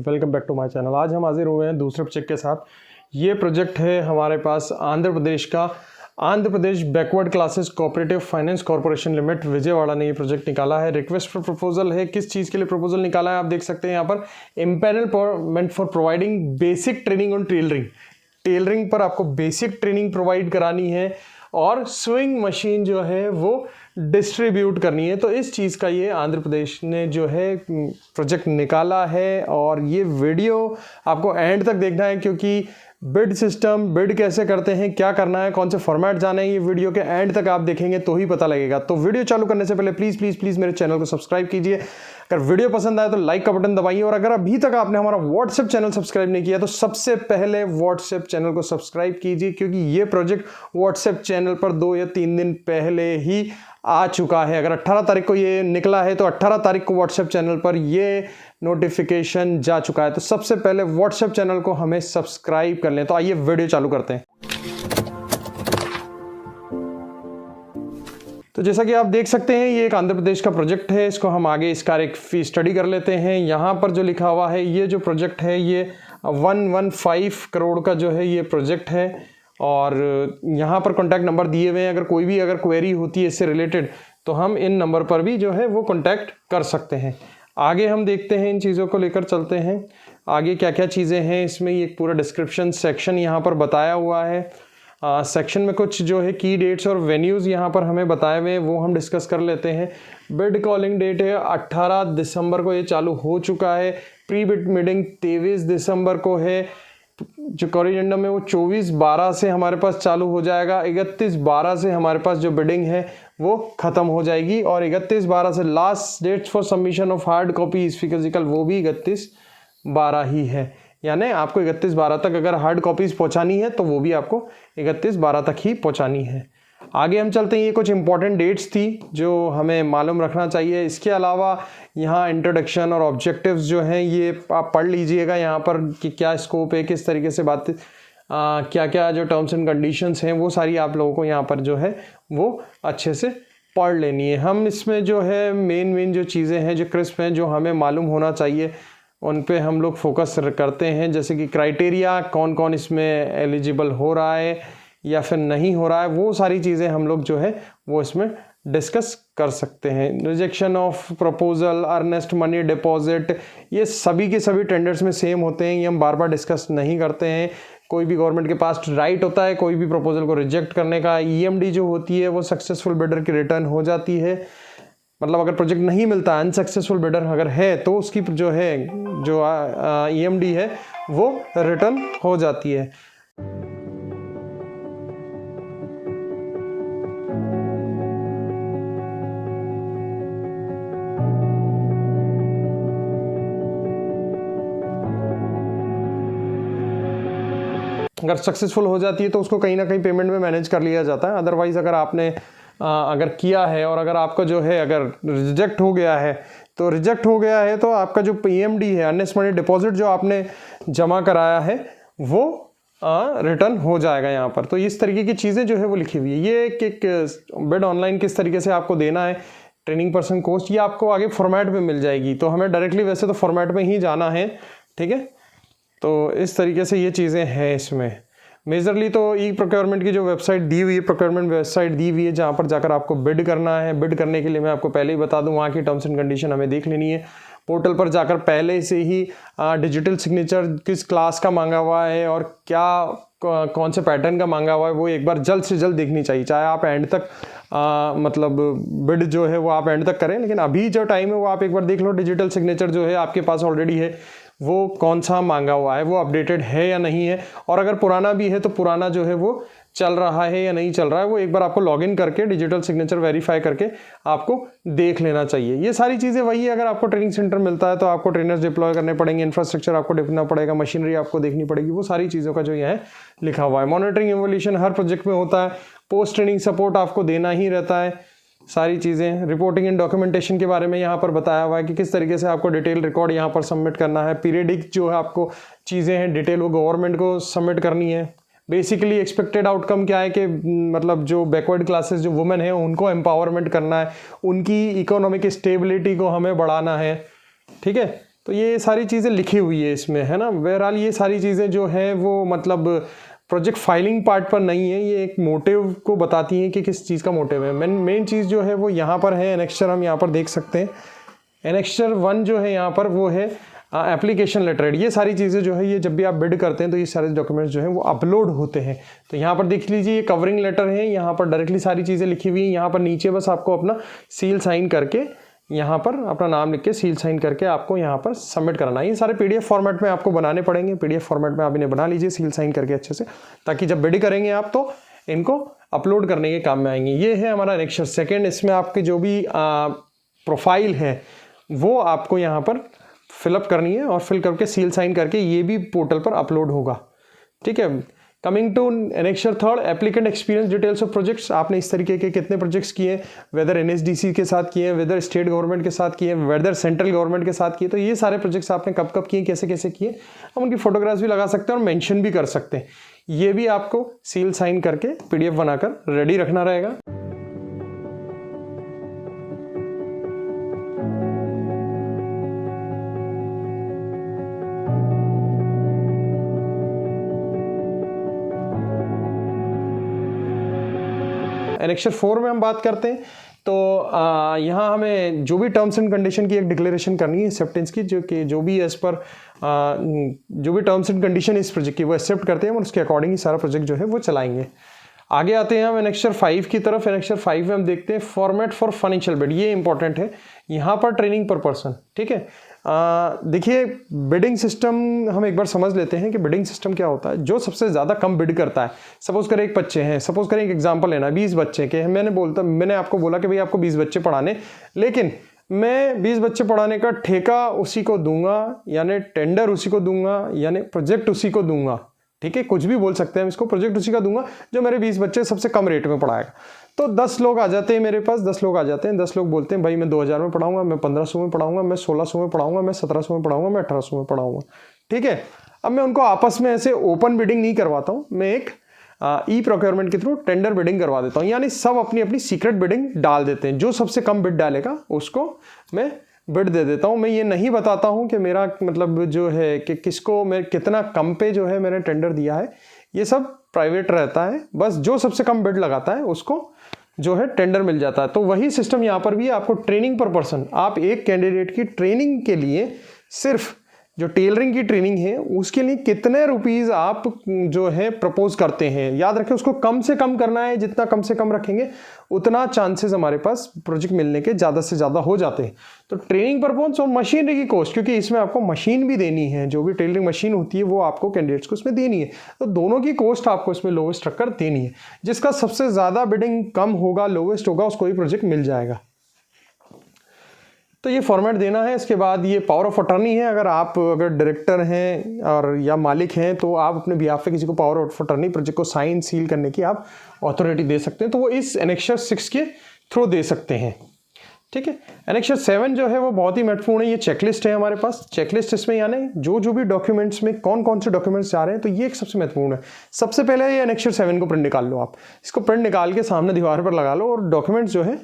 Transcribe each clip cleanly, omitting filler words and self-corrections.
Welcome back to my channel. आज हम हाजिर हुए हैं दूसरे प्रोजेक्ट के साथ। ये प्रोजेक्ट है हमारे पास आंध्र प्रदेश का, Andhra Pradesh backward classes cooperative finance corporation limited Vijayawada ने ये प्रोजेक्ट निकाला है। रिक्वेस्ट फॉर प्रपोजल है। किस चीज़ के लिए प्रपोजल निकाला है आप देख सकते हैं यहाँ पर। Empanelment for providing basic training on tailoring पर आपको बेसिक ट्रेनिंग प्रोवाइड करानी है और स्विंग मशीन जो है वो डिस्ट्रीब्यूट करनी है। तो इस चीज़ का ये आंध्र प्रदेश ने जो है प्रोजेक्ट निकाला है और ये वीडियो आपको एंड तक देखना है, क्योंकि बिड सिस्टम, बिड कैसे करते हैं, क्या करना है, कौन से फॉर्मेट जाना है, ये वीडियो के एंड तक आप देखेंगे तो ही पता लगेगा। तो वीडियो चालू करने से पहले प्लीज़ मेरे चैनल को सब्सक्राइब कीजिए। अगर वीडियो पसंद आए तो लाइक का बटन दबाइए, और अगर अभी तक आपने हमारा व्हाट्सएप चैनल सब्सक्राइब नहीं किया तो सबसे पहले व्हाट्सएप चैनल को सब्सक्राइब कीजिए, क्योंकि ये प्रोजेक्ट व्हाट्सएप चैनल पर 2 या 3 दिन पहले ही आ चुका है। अगर 18 तारीख को ये निकला है तो 18 तारीख को व्हाट्सएप चैनल पर ये नोटिफिकेशन जा चुका है। तो सबसे पहले व्हाट्सएप चैनल को हमें सब्सक्राइब कर लें। तो आइए वीडियो चालू करते हैं। तो जैसा कि आप देख सकते हैं ये एक आंध्र प्रदेश का प्रोजेक्ट है। इसको हम आगे इसका एक स्टडी कर लेते हैं। यहाँ पर जो लिखा हुआ है, ये जो प्रोजेक्ट है ये 115 करोड़ का जो है ये प्रोजेक्ट है, और यहाँ पर कॉन्टैक्ट नंबर दिए हुए हैं। अगर कोई भी क्वेरी होती है इससे रिलेटेड तो हम इन नंबर पर भी जो है वो कॉन्टैक्ट कर सकते हैं। आगे हम देखते हैं, इन चीज़ों को लेकर चलते हैं आगे क्या क्या चीज़ें हैं इसमें। ये एक पूरा डिस्क्रिप्शन सेक्शन यहाँ पर बताया हुआ है। सेक्शन में कुछ जो है की डेट्स और वेन्यूज़ यहाँ पर हमें बताए हुए हैं, वो हम डिस्कस कर लेते हैं। बिड कॉलिंग डेट है 18 दिसंबर को ये चालू हो चुका है। प्री बिड मीटिंग 23 दिसंबर को है। जो कॉरिजेंडम है वो 24/12 से हमारे पास चालू हो जाएगा। 31/12 से हमारे पास जो बिडिंग है वो ख़त्म हो जाएगी, और 31/12 से last date for submission of hard copies physical वो भी 31/12 ही है। यानी आपको 31/12 तक अगर हार्ड कॉपीज़ पहुंचानी है तो वो भी आपको 31/12 तक ही पहुंचानी है। आगे हम चलते हैं। ये कुछ इंपॉर्टेंट डेट्स थी जो हमें मालूम रखना चाहिए। इसके अलावा यहाँ इंट्रोडक्शन और ऑब्जेक्टिव्स जो हैं ये आप पढ़ लीजिएगा यहाँ पर कि क्या स्कोप है, किस तरीके से बात, क्या क्या जो टर्म्स एंड कंडीशंस हैं वो सारी आप लोगों को यहाँ पर जो है वो अच्छे से पढ़ लेनी है। हम इसमें जो है मेन जो चीज़ें हैं जो क्रिस्प हैं, जो हमें मालूम होना चाहिए, उन पे हम लोग फोकस करते हैं। जैसे कि क्राइटेरिया, कौन कौन इसमें एलिजिबल हो रहा है या फिर नहीं हो रहा है, वो सारी चीज़ें हम लोग जो है वो इसमें डिस्कस कर सकते हैं। Rejection of proposal, earnest money deposit, ये सभी के सभी टेंडर्स में सेम होते हैं, ये हम बार बार डिस्कस नहीं करते हैं। कोई भी गवर्नमेंट के पास राइट होता है कोई भी प्रपोजल को रिजेक्ट करने का। ईएमडी जो होती है वो सक्सेसफुल बिडर की रिटर्न हो जाती है। मतलब अगर प्रोजेक्ट नहीं मिलता, अनसक्सेसफुल बिडर अगर है तो उसकी जो है जो ईएमडी है वो रिटर्न हो जाती है। अगर सक्सेसफुल हो जाती है तो उसको कहीं ना कहीं पेमेंट में मैनेज कर लिया जाता है। अदरवाइज़ अगर आपने अगर किया है और अगर आपका जो है अगर रिजेक्ट हो गया है तो आपका जो ईएमडी है, अर्नेस्ट मनी डिपॉजिट जो आपने जमा कराया है वो रिटर्न हो जाएगा यहाँ पर। तो इस तरीके की चीज़ें जो है वो लिखी हुई है। ये एक बिड ऑनलाइन किस तरीके से आपको देना है, ट्रेनिंग पर्सन कोस्ट, ये आपको आगे फॉर्मेट में मिल जाएगी। तो हमें डायरेक्टली वैसे तो फॉर्मेट में ही जाना है, ठीक है। तो इस तरीके से ये चीज़ें हैं इसमें। मेजरली तो ई प्रोक्योरमेंट की जो वेबसाइट दी हुई है, प्रोक्योरमेंट वेबसाइट दी हुई है, जहाँ पर जाकर आपको बिड करना है। बिड करने के लिए मैं आपको पहले ही बता दूं, वहाँ की टर्म्स एंड कंडीशन हमें देख लेनी है। पोर्टल पर जाकर पहले से ही डिजिटल सिग्नेचर किस क्लास का मांगा हुआ है और क्या कौन से पैटर्न का मांगा हुआ है वो एक बार जल्द से जल्द देखनी चाहिए। चाहे आप एंड तक मतलब बिड जो है वो आप एंड तक करें, लेकिन अभी जो टाइम है वो आप एक बार देख लो डिजिटल सिग्नेचर जो है आपके पास ऑलरेडी है वो कौन सा मांगा हुआ है, वो अपडेटेड है या नहीं है, और अगर पुराना भी है तो पुराना जो है वो चल रहा है या नहीं चल रहा है, वो एक बार आपको लॉगिन करके डिजिटल सिग्नेचर वेरीफाई करके आपको देख लेना चाहिए। ये सारी चीज़ें वही है। अगर आपको ट्रेनिंग सेंटर मिलता है तो आपको ट्रेनर्स डिप्लॉय करने पड़ेंगे, इंफ्रास्ट्रक्चर आपको देखना पड़ेगा, मशीनरी आपको देखनी पड़ेगी, वो सारी चीज़ों का जो ये है लिखा हुआ है। मॉनिटरिंग इवोल्यूशन हर प्रोजेक्ट में होता है। पोस्ट ट्रेनिंग सपोर्ट आपको देना ही रहता है। सारी चीज़ें, रिपोर्टिंग एंड डॉक्यूमेंटेशन के बारे में यहाँ पर बताया हुआ है कि किस तरीके से आपको डिटेल रिकॉर्ड यहाँ पर सबमिट करना है। पीरियडिक जो है आपको चीज़ें हैं डिटेल वो गवर्नमेंट को सबमिट करनी है। बेसिकली एक्सपेक्टेड आउटकम क्या है कि मतलब जो बैकवर्ड क्लासेस जो वुमेन है उनको एम्पावरमेंट करना है, उनकी इकोनॉमिक स्टेबिलिटी को हमें बढ़ाना है, ठीक है। तो ये सारी चीज़ें लिखी हुई है इसमें, है ना। बहरहाल ये सारी चीज़ें जो है वो मतलब प्रोजेक्ट फाइलिंग पार्ट पर नहीं है, ये एक मोटिव को बताती हैं कि किस चीज़ का मोटिव है। मेन चीज़ जो है वो यहाँ पर है। एनेक्स्चर हम यहाँ पर देख सकते हैं। एनेक्स्चर 1 जो है यहाँ पर वो है एप्लीकेशन लेटर। ये सारी चीज़ें जो है ये जब भी आप बिड करते हैं तो ये सारे डॉक्यूमेंट्स जो हैं वो अपलोड होते हैं। तो यहाँ पर देख लीजिए, ये कवरिंग लेटर है, यहाँ पर डायरेक्टली सारी चीज़ें लिखी हुई हैं। यहाँ पर नीचे बस आपको अपना सील साइन करके, यहाँ पर अपना नाम लिख के सील साइन करके आपको यहाँ पर सबमिट कराना है। ये सारे पीडीएफ फॉर्मेट में आपको बनाने पड़ेंगे। पीडीएफ फॉर्मेट में आप इन्हें बना लीजिए सील साइन करके अच्छे से, ताकि जब बिड करेंगे आप तो इनको अपलोड करने के काम में आएंगे। ये है हमारा एनेक्स्चर 2। इसमें आपकी जो भी प्रोफाइल है वो आपको यहाँ पर फिलअप करनी है और फिल करके सील साइन करके ये भी पोर्टल पर अपलोड होगा। ठीक है। Coming to annexure 3, applicant experience details of projects. आपने इस तरीके के कितने प्रोजेक्ट्स किए, वेदर एनएसडीसी के साथ किए, वेदर स्टेट गवर्नमेंट के साथ किए, वेदर सेंट्रल गवर्नमेंट के साथ किए। तो ये सारे प्रोजेक्ट्स आपने कब कब किए, कैसे कैसे किए, हम उनकी फोटोग्राफ्स भी लगा सकते हैं और मेंशन भी कर सकते हैं। ये भी आपको सील साइन करके पीडीएफ बनाकर रेडी रखना रहेगा। एनेक्स्चर 4 में हम बात करते हैं तो यहाँ हमें जो भी टर्म्स एंड कंडीशन की एक डिक्लेरेशन करनी है एक्सेप्टेंस की, जो भी एज पर जो भी टर्म्स एंड कंडीशन इस प्रोजेक्ट की वो एक्सेप्ट करते हैं और उसके अकॉर्डिंग ही सारा प्रोजेक्ट जो है वो चलाएंगे। आगे आते हैं हम एनेक्स्चर 5 की तरफ। एनेक्स्चर 5 में हम देखते हैं फॉर्मेट फॉर फाइनेंशियल बिड। ये इंपॉर्टेंट है यहाँ पर, ट्रेनिंग पर पर्सन। ठीक है। देखिए बिडिंग सिस्टम हम एक बार समझ लेते हैं कि बिडिंग सिस्टम क्या होता है। जो सबसे ज़्यादा कम बिड करता है, सपोज करें एक बच्चे हैं, सपोज करें एक एग्जांपल लेना 20 बच्चे के, मैंने आपको बोला कि भाई आपको 20 बच्चे पढ़ाने, लेकिन मैं 20 बच्चे पढ़ाने का ठेका उसी को दूंगा, यानी टेंडर उसी को दूंगा, यानी प्रोजेक्ट उसी को दूंगा। ठीक है, कुछ भी बोल सकते हैं इसको, प्रोजेक्ट उसी का दूंगा जो मेरे 20 बच्चे सबसे कम रेट में पढ़ाएगा। तो 10 लोग आ जाते हैं मेरे पास, 10 लोग आ जाते हैं। 10 लोग बोलते हैं भाई मैं 2000 में पढ़ाऊंगा, मैं 1500 में पढ़ाऊंगा, मैं 1600 में पढ़ाऊंगा, मैं 1700 में पढ़ाऊंगा, मैं 1800 में पढ़ाऊंगा। ठीक है। अब मैं उनको आपस में ऐसे ओपन बिडिंग नहीं करवाता हूँ, मैं एक ई प्रोक्योरमेंट के थ्रू टेंडर बिडिंग करवा देता हूँ। यानी सब अपनी अपनी सीक्रेट बिडिंग डाल देते हैं। जो सबसे कम बिड डालेगा उसको मैं बिड दे देता हूँ। मैं ये नहीं बताता हूँ कि मेरा मतलब जो है कि किसको मैं कितना कम पे जो है मैंने टेंडर दिया है, ये सब प्राइवेट रहता है। बस जो सबसे कम बिड लगाता है उसको जो है टेंडर मिल जाता है। तो वही सिस्टम यहाँ पर भी है। आपको ट्रेनिंग पर पर्सन, आप एक कैंडिडेट की ट्रेनिंग के लिए सिर्फ जो टेलरिंग की ट्रेनिंग है उसके लिए कितने रुपीस आप जो है प्रपोज करते हैं, याद रखें उसको कम से कम करना है। जितना कम से कम रखेंगे उतना चांसेस हमारे पास प्रोजेक्ट मिलने के ज़्यादा से ज़्यादा हो जाते हैं। तो ट्रेनिंग परफॉर्मेंस और मशीनरी की कॉस्ट, क्योंकि इसमें आपको मशीन भी देनी है, जो भी टेलरिंग मशीन होती है वो आपको कैंडिडेट्स को इसमें देनी है। तो दोनों की कॉस्ट आपको इसमें लोवेस्ट रखकर देनी है। जिसका सबसे ज़्यादा बिडिंग कम होगा, लोवेस्ट होगा, उसको ही प्रोजेक्ट मिल जाएगा। तो ये फॉर्मेट देना है। इसके बाद ये पावर ऑफ अटर्नी है। अगर डायरेक्टर हैं और या मालिक हैं तो आप अपने बिहाफ पे किसी को पावर ऑफ अटर्नी प्रोजेक्ट को साइन सील करने की आप अथॉरिटी दे सकते हैं। तो वो इस एनेक्स्चर 6 के थ्रू दे सकते हैं। ठीक है। एनेक्स्चर 7 जो है वो बहुत ही महत्वपूर्ण है। ये चेकलिस्ट है हमारे पास। चेकलिस्ट इसमें यानी जो भी डॉक्यूमेंट्स में कौन कौन से डॉक्यूमेंट्स जा रहे हैं, तो ये एक सबसे महत्वपूर्ण है। सबसे पहले ये एनेक्स्चर 7 को प्रिंट निकाल लो। आप इसको प्रिंट निकाल के सामने दीवार पर लगा लो और डॉक्यूमेंट्स जो है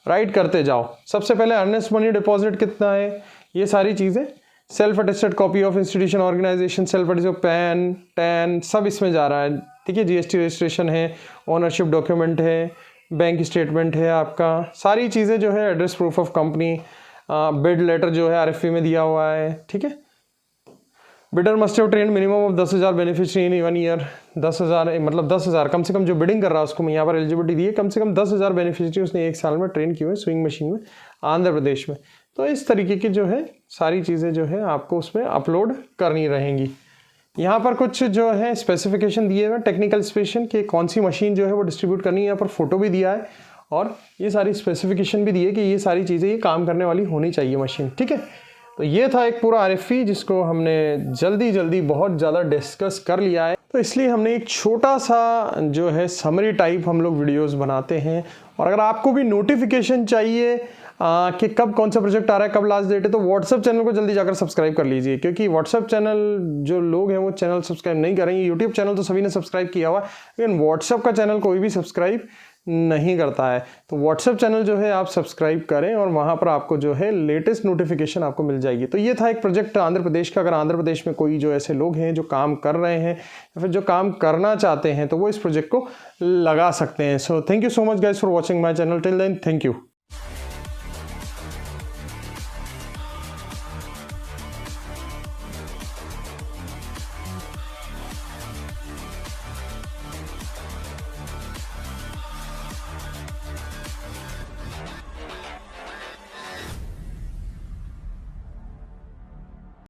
राइट करते जाओ। सबसे पहले अर्नेस्ट मनी डिपॉजिट कितना है, ये सारी चीज़ें, self attested copy of institution organisation, self attested PAN TAN सब इसमें जा रहा है। ठीक है। जीएसटी रजिस्ट्रेशन है, ओनरशिप डॉक्यूमेंट है, बैंक स्टेटमेंट है आपका, सारी चीज़ें जो है, address proof of company, bid letter जो है आरएफपी में दिया हुआ है। ठीक है। Bidder must have train minimum of 10,000 beneficiary in 1 year. 10,000 मतलब 10,000 कम से कम जो बिडिंग कर रहा है उसको मैं यहाँ पर एलिजिबिलिटी दी है, कम से कम 10,000 बेनिफिशियरी उसने 1 साल में ट्रेन किए हुए स्विंग मशीन में आंध्र प्रदेश में। तो इस तरीके की जो है सारी चीज़ें जो है आपको उसमें अपलोड करनी रहेंगी। यहाँ पर कुछ जो है स्पेसिफिकेशन दिए हुए, टेक्निकल स्पेसिफिकेशन कि कौन सी मशीन जो है वो डिस्ट्रीब्यूट करनी है। यहाँ पर फोटो भी दिया है और ये सारी स्पेसिफिकेशन भी दी है कि ये सारी चीज़ें ये काम करने वाली होनी चाहिए मशीन। ठीक है। तो ये था एक पूरा आरएफपी जिसको हमने जल्दी बहुत ज़्यादा डिस्कस कर लिया है। तो इसलिए हमने एक छोटा सा जो है समरी टाइप हम लोग वीडियोस बनाते हैं। और अगर आपको भी नोटिफिकेशन चाहिए कि कब कौन सा प्रोजेक्ट आ रहा है, कब लास्ट डेट है, तो व्हाट्सएप चैनल को जल्दी जाकर सब्सक्राइब कर लीजिए। क्योंकि व्हाट्सएप चैनल जो लोग हैं वो चैनल सब्सक्राइब नहीं करेंगे। यूट्यूब चैनल तो सभी ने सब्सक्राइब किया हुआ है, लेकिन व्हाट्सएप का चैनल कोई भी सब्सक्राइब नहीं करता है। तो व्हाट्सएप चैनल जो है आप सब्सक्राइब करें और वहाँ पर आपको जो है लेटेस्ट नोटिफिकेशन आपको मिल जाएगी। तो ये था एक प्रोजेक्ट आंध्र प्रदेश का। अगर आंध्र प्रदेश में कोई जो ऐसे लोग हैं जो काम कर रहे हैं या फिर जो काम करना चाहते हैं तो वो इस प्रोजेक्ट को लगा सकते हैं। So thank you so much guys for watching my channel. Till then thank you.